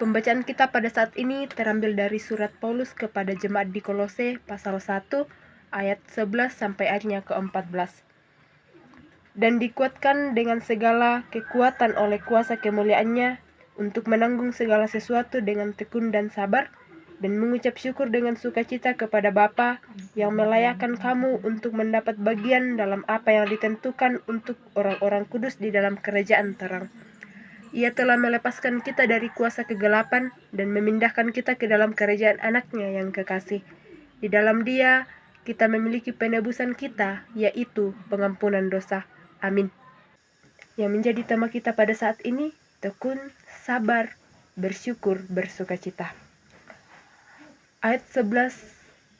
Pembacaan kita pada saat ini terambil dari surat Paulus kepada jemaat di Kolose pasal 1 ayat 11 sampai ayatnya ke-14. Dan dikuatkan dengan segala kekuatan oleh kuasa kemuliaannya untuk menanggung segala sesuatu dengan tekun dan sabar, dan mengucap syukur dengan sukacita kepada Bapa yang melayakkan kamu untuk mendapat bagian dalam apa yang ditentukan untuk orang-orang kudus di dalam kerajaan terang. Ia telah melepaskan kita dari kuasa kegelapan dan memindahkan kita ke dalam kerajaan anaknya yang kekasih. Di dalam Dia, kita memiliki penebusan kita, yaitu pengampunan dosa. Amin. Yang menjadi tema kita pada saat ini, tekun, sabar, bersyukur, bersukacita. Ayat 11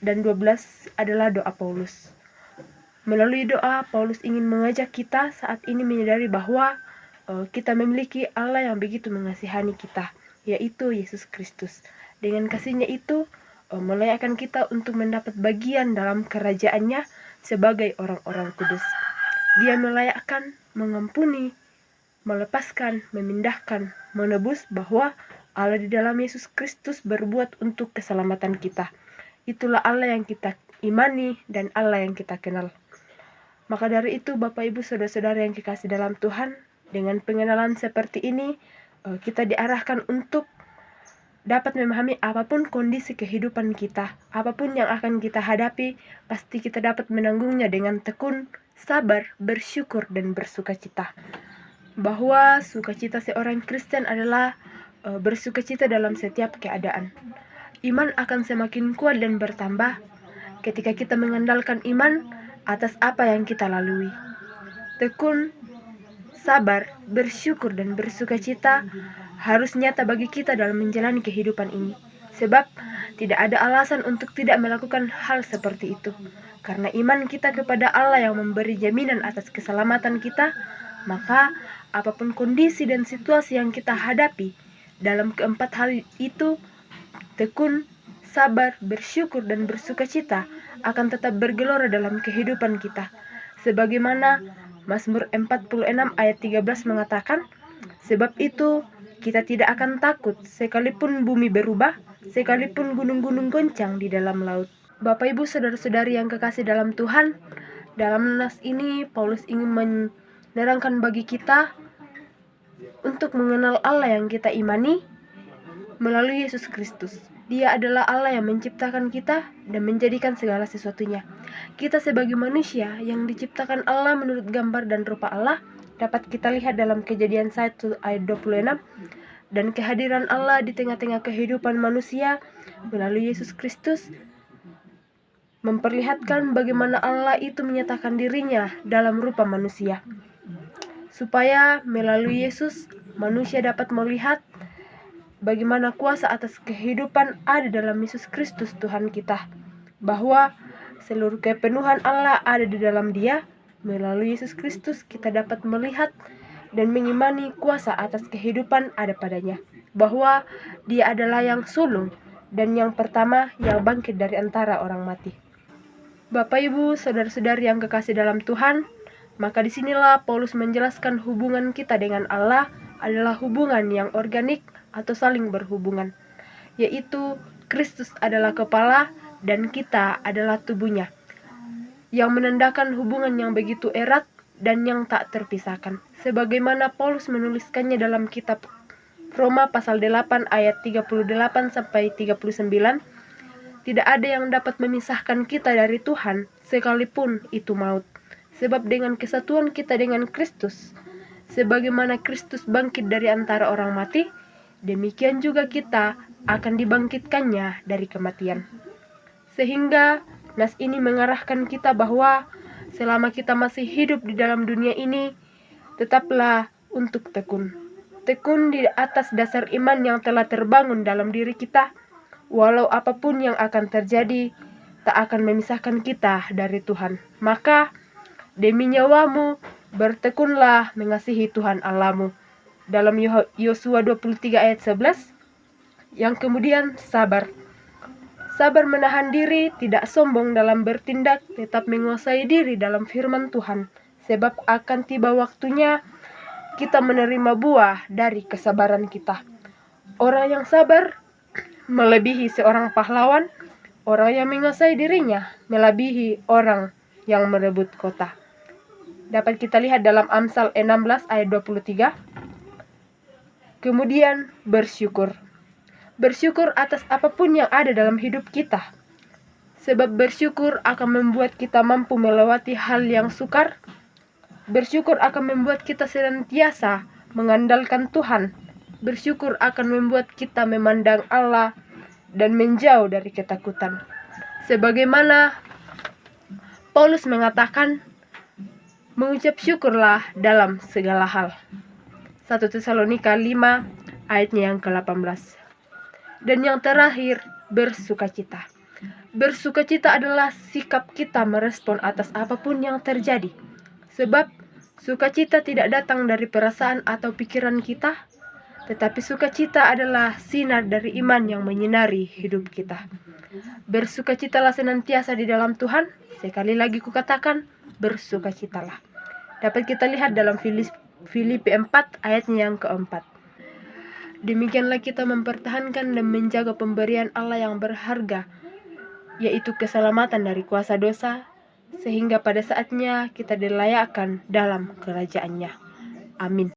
dan 12 adalah doa Paulus. Melalui doa, Paulus ingin mengajak kita saat ini menyadari bahwa kita memiliki Allah yang begitu mengasihani kita, yaitu Yesus Kristus. Dengan kasihnya itu, melayakkan kita untuk mendapat bagian dalam kerajaannya sebagai orang-orang kudus. Dia melayakkan, mengampuni, melepaskan, memindahkan, menebus, bahwa Allah di dalam Yesus Kristus berbuat untuk keselamatan kita. Itulah Allah yang kita imani dan Allah yang kita kenal. Maka dari itu, Bapak Ibu Saudara-saudara yang dikasih dalam Tuhan, dengan pengenalan seperti ini, kita diarahkan untuk dapat memahami apapun kondisi kehidupan kita, apapun yang akan kita hadapi, pasti kita dapat menanggungnya dengan tekun, sabar, bersyukur, dan bersukacita. Bahwa sukacita seorang Kristen adalah bersukacita dalam setiap keadaan. Iman akan semakin kuat dan bertambah ketika kita mengandalkan iman atas apa yang kita lalui. Tekun, sabar, bersyukur, dan bersukacita harus nyata bagi kita dalam menjalani kehidupan ini. Sebab tidak ada alasan untuk tidak melakukan hal seperti itu. Karena iman kita kepada Allah yang memberi jaminan atas keselamatan kita, maka apapun kondisi dan situasi yang kita hadapi, dalam keempat hal itu, tekun, sabar, bersyukur, dan bersukacita akan tetap bergelora dalam kehidupan kita. Sebagaimana Mazmur 46 ayat 13 mengatakan, sebab itu kita tidak akan takut sekalipun bumi berubah, sekalipun gunung-gunung goncang di dalam laut. Bapak Ibu Saudara-saudari yang kekasih dalam Tuhan, dalam nas ini Paulus ingin menerangkan bagi kita untuk mengenal Allah yang kita imani melalui Yesus Kristus. Dia adalah Allah yang menciptakan kita dan menjadikan segala sesuatunya. Kita sebagai manusia yang diciptakan Allah menurut gambar dan rupa Allah, dapat kita lihat dalam Kejadian 1 ayat 26, dan kehadiran Allah di tengah-tengah kehidupan manusia melalui Yesus Kristus memperlihatkan bagaimana Allah itu menyatakan dirinya dalam rupa manusia. Supaya melalui Yesus, manusia dapat melihat bagaimana kuasa atas kehidupan ada dalam Yesus Kristus Tuhan kita. Bahwa seluruh kepenuhan Allah ada di dalam Dia. Melalui Yesus Kristus kita dapat melihat dan mengimani kuasa atas kehidupan ada padanya. Bahwa Dia adalah yang sulung dan yang pertama yang bangkit dari antara orang mati. Bapak Ibu Saudara-saudari yang kekasih dalam Tuhan, maka disinilah Paulus menjelaskan hubungan kita dengan Allah adalah hubungan yang organik atau saling berhubungan, yaitu Kristus adalah kepala dan kita adalah tubuhnya, yang menandakan hubungan yang begitu erat dan yang tak terpisahkan. Sebagaimana Paulus menuliskannya dalam kitab Roma pasal 8 ayat 38 sampai 39, tidak ada yang dapat memisahkan kita dari Tuhan sekalipun itu maut. Sebab dengan kesatuan kita dengan Kristus, sebagaimana Kristus bangkit dari antara orang mati, demikian juga kita akan dibangkitkannya dari kematian. Sehingga nas ini mengarahkan kita bahwa selama kita masih hidup di dalam dunia ini, tetaplah untuk tekun. Tekun di atas dasar iman yang telah terbangun dalam diri kita, walau apapun yang akan terjadi, tak akan memisahkan kita dari Tuhan. Maka demi nyawamu, bertekunlah mengasihi Tuhan Allahmu. Dalam Yosua 23 ayat 11, yang kemudian sabar. Sabar menahan diri, tidak sombong dalam bertindak, tetap menguasai diri dalam firman Tuhan. Sebab akan tiba waktunya kita menerima buah dari kesabaran kita. Orang yang sabar melebihi seorang pahlawan. Orang yang menguasai dirinya melebihi orang yang merebut kota. Dapat kita lihat dalam Amsal 16 ayat 23. Kemudian bersyukur. Bersyukur atas apapun yang ada dalam hidup kita. Sebab bersyukur akan membuat kita mampu melewati hal yang sukar. Bersyukur akan membuat kita senantiasa mengandalkan Tuhan. Bersyukur akan membuat kita memandang Allah dan menjauh dari ketakutan. Sebagaimana Paulus mengatakan, mengucap syukurlah dalam segala hal. 1 Tesalonika 5 ayatnya yang ke-18. Dan yang terakhir, bersukacita. Bersukacita adalah sikap kita merespon atas apapun yang terjadi. Sebab sukacita tidak datang dari perasaan atau pikiran kita, tetapi sukacita adalah sinar dari iman yang menyinari hidup kita. Bersukacitalah senantiasa di dalam Tuhan. Sekali lagi kukatakan, bersukacitalah. Dapat kita lihat dalam Filipi 4 ayatnya yang keempat. Demikianlah kita mempertahankan dan menjaga pemberian Allah yang berharga, yaitu keselamatan dari kuasa dosa, sehingga pada saatnya kita dilayakkan dalam kerajaan-Nya. Amin.